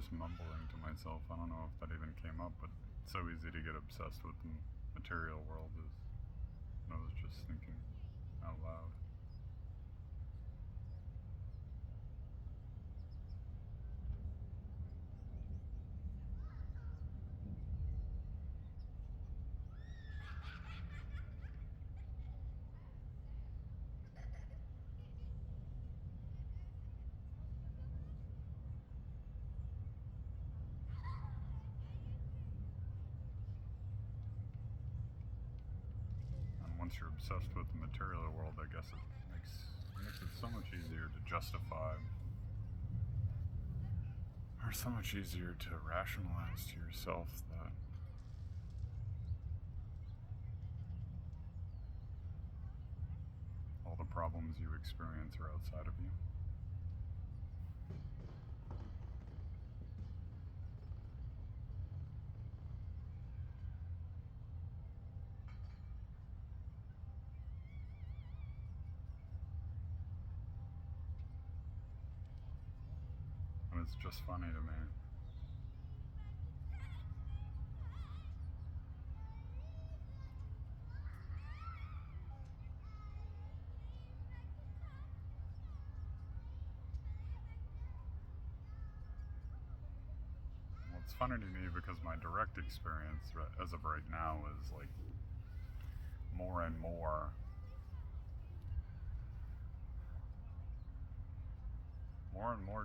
just mumbling to myself. I don't know if that even came up, but it's so easy to get obsessed with the material world. I was just thinking out loud. Once you're obsessed with the material world, I guess it makes it so much easier to justify, or so much easier to rationalize to yourself that all the problems you experience are outside of you. And it's just funny to me. Well, it's funny to me because my direct experience as of right now is like more and more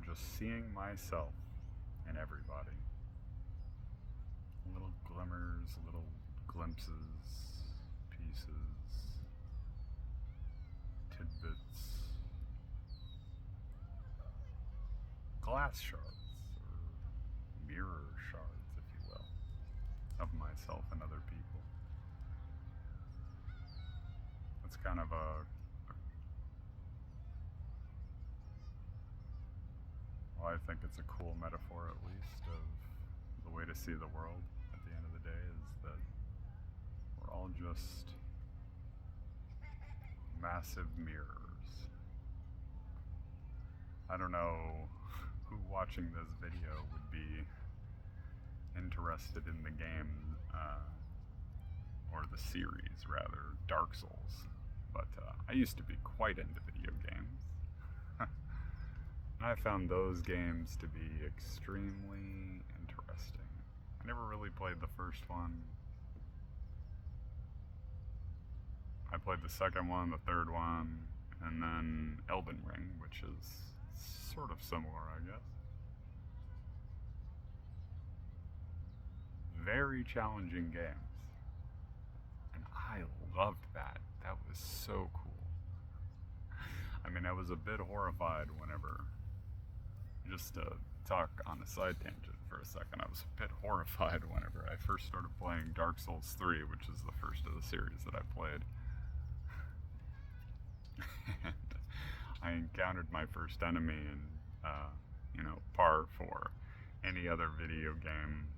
just seeing myself in everybody. Little glimmers, little glimpses, pieces, tidbits, glass shards, or mirror shards, if you will, of myself and other people. It's kind of I think it's a cool metaphor, at least, of the way to see the world at the end of the day, is that we're all just massive mirrors. I don't know who watching this video would be interested in the game, or the series, rather, Dark Souls, but I used to be quite into video games. I found those games to be extremely interesting. I never really played the first one. I played the second one, the third one, and then Elden Ring, which is sort of similar, I guess. Very challenging games. And I loved that. That was so cool. I mean, I was a bit horrified whenever, just to talk on a side tangent for a second, I was a bit horrified whenever I first started playing Dark Souls 3, which is the first of the series that I played. And I encountered my first enemy, and, par for any other video game,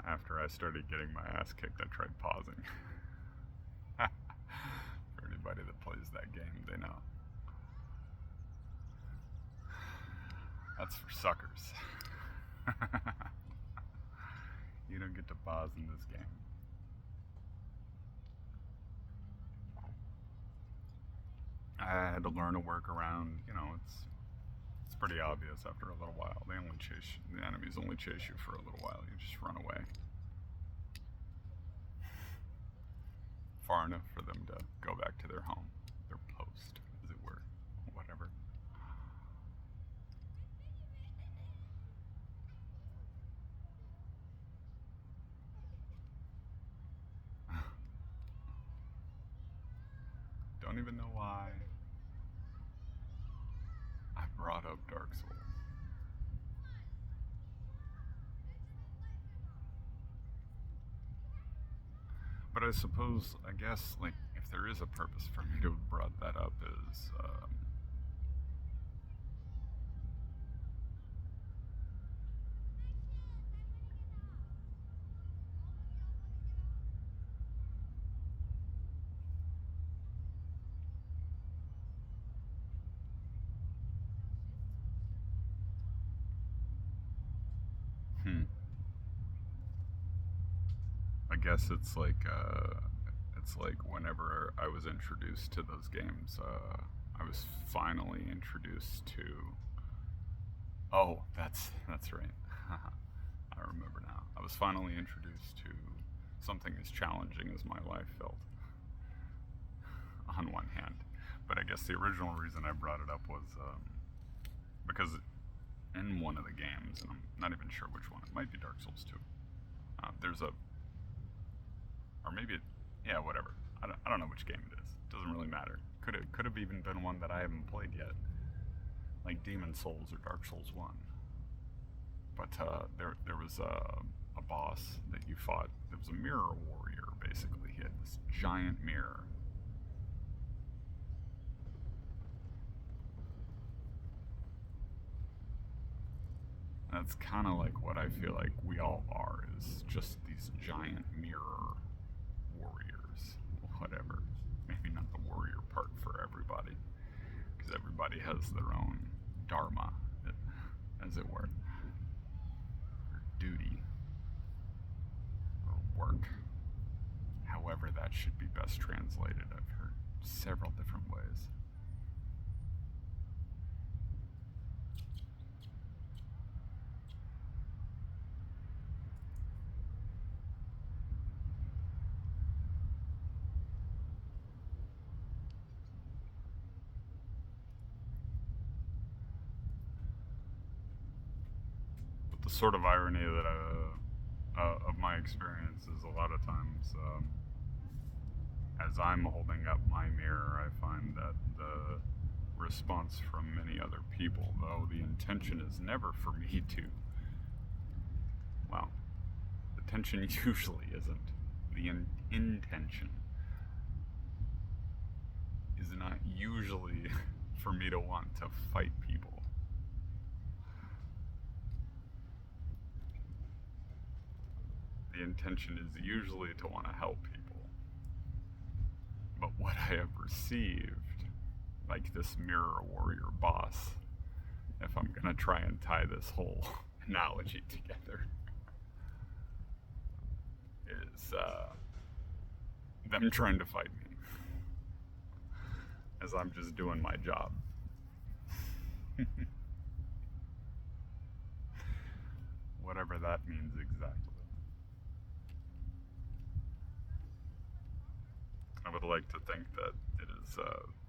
after I started getting my ass kicked, I tried pausing. For anybody that plays that game, they know. That's for suckers. You don't get to pause in this game. I had to learn a workaround. It's pretty obvious after a little while. The enemies only chase you for a little while. You just run away. Far enough for them to go back to their home, their post, as it were, whatever. Don't even know why I brought up Dark Souls. But I guess, like, if there is a purpose for me to have brought that up is, guess it's like whenever I was introduced to those games, I was finally introduced to. Oh, that's right. I remember now. I was finally introduced to something as challenging as my life felt. On one hand, but I guess the original reason I brought it up was because in one of the games, and I'm not even sure which one, it might be Dark Souls 2. There's a, or maybe, yeah, whatever. I don't know which game it is. It doesn't really matter. Could have even been one that I haven't played yet, like Demon Souls or Dark Souls 1. But there was a boss that you fought. There was a mirror warrior, basically. He had this giant mirror. That's kind of like what I feel like we all are, is just these giant mirror warriors. Whatever. Maybe not the warrior part for everybody, because everybody has their own dharma, as it were, or duty, or work. However that should be best translated. I've heard several different ways. The sort of irony that of my experience is a lot of times, as I'm holding up my mirror, I find that the response from many other people, though the intention is never for me to, well, the intention usually isn't. The intention is not usually for me to want to fight people. The intention is usually to want to help people. But what I have received, like this mirror warrior boss, if I'm gonna try and tie this whole analogy together, is them trying to fight me as I'm just doing my job. Whatever that means exactly. I would like to think that it is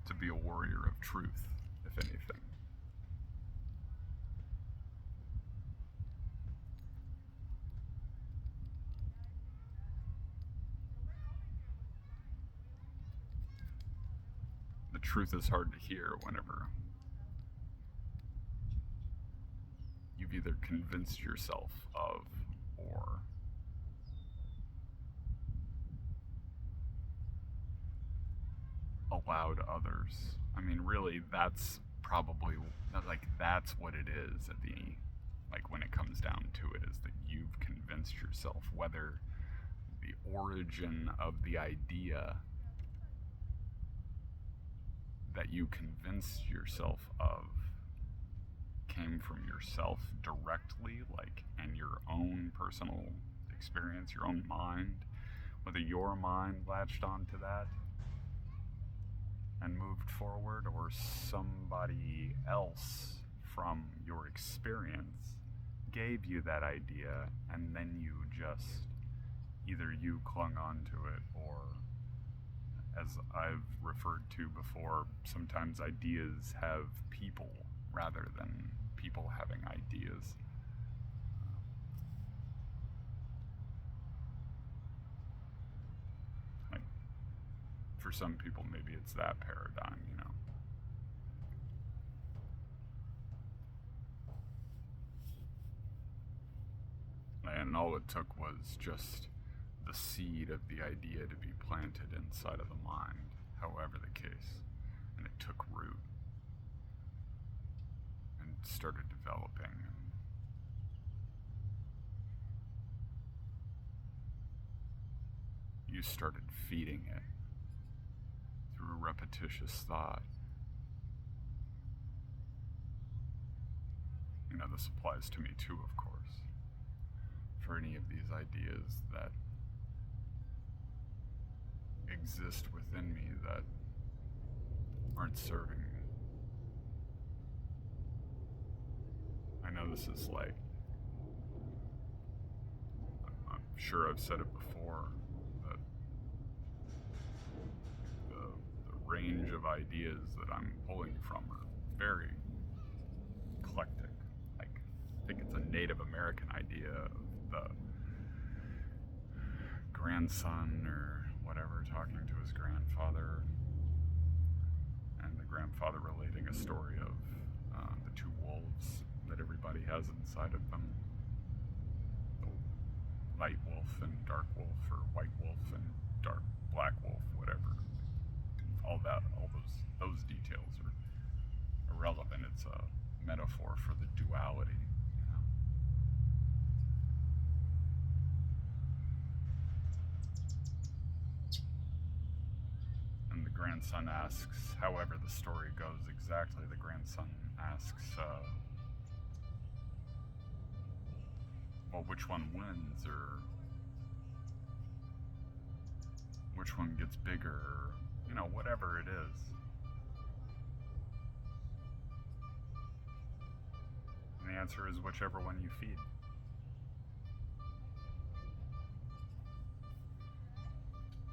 to be a warrior of truth, if anything. The truth is hard to hear whenever you've either convinced yourself of or allowed others. I mean, really, that's probably, like, that's what it is at the, like, when it comes down to it, is that you've convinced yourself, whether the origin of the idea that you convinced yourself of came from yourself directly, like, and your own personal experience, your own mind, whether your mind latched onto that and moved forward, or somebody else from your experience gave you that idea, and then you just, either you clung on to it, or, as I've referred to before, sometimes ideas have people rather than people having ideas. Like, for some people, maybe it's that paradigm, you know. And all it took was just the seed of the idea to be planted inside of the mind, however the case. And it took root and started developing. And you started feeding it through repetitious thought. You know, this applies to me too, of course. For any of these ideas that exist within me that aren't serving me. I know this is like, I'm sure I've said it before, that the range of ideas that I'm pulling from are very eclectic. Like, I think it's a Native American idea of the grandson or whatever talking to his grandfather, and the grandfather relating a story of the two wolves that everybody has inside of them, the light wolf and dark wolf, or white wolf and black wolf, whatever. All those details are irrelevant. It's a metaphor for the duality, you know. And the grandson asks, however the story goes exactly, the grandson asks, well, which one wins, or which one gets bigger, or, you know, whatever it is. And the answer is whichever one you feed.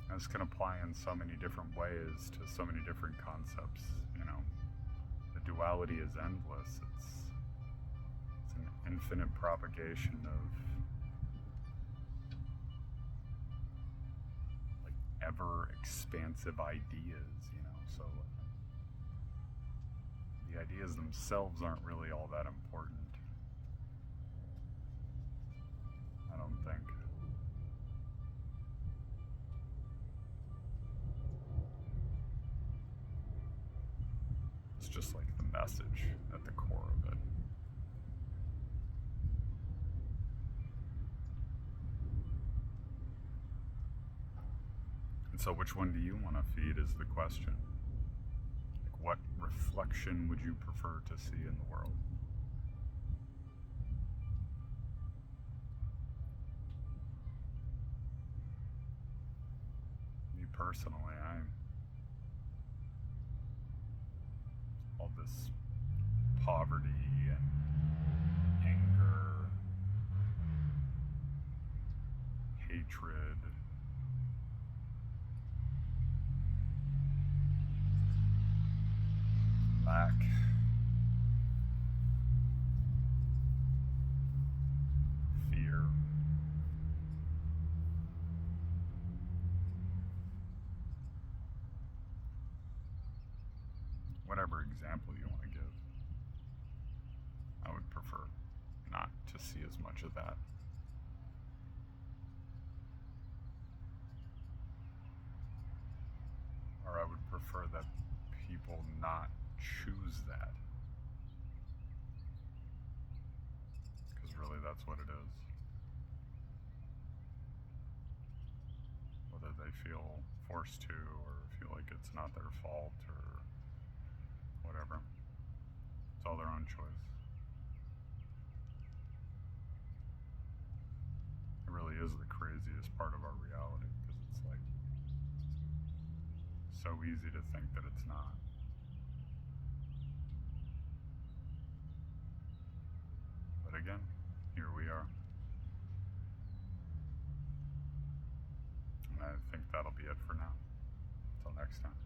And this can apply in so many different ways to so many different concepts, you know. The duality is endless. It's an infinite propagation of like ever expansive ideas, you know. So the ideas themselves aren't really all that important, I don't think. It's just like the message at the core of it. And so which one do you want to feed is the question. Like, what reflection would you prefer to see in the world? Me personally, all this poverty and anger, hatred, lack, fear, whatever example you want to give, I would prefer not to see as much of that. Or I would prefer that people not choose that. Because really that's what it is. Whether they feel forced to, or feel like it's not their fault, or whatever. It's all their own choice. It really is the craziest part of our reality, because it's like so easy to think that it's not. But again, here we are. And I think that'll be it for now. Until next time.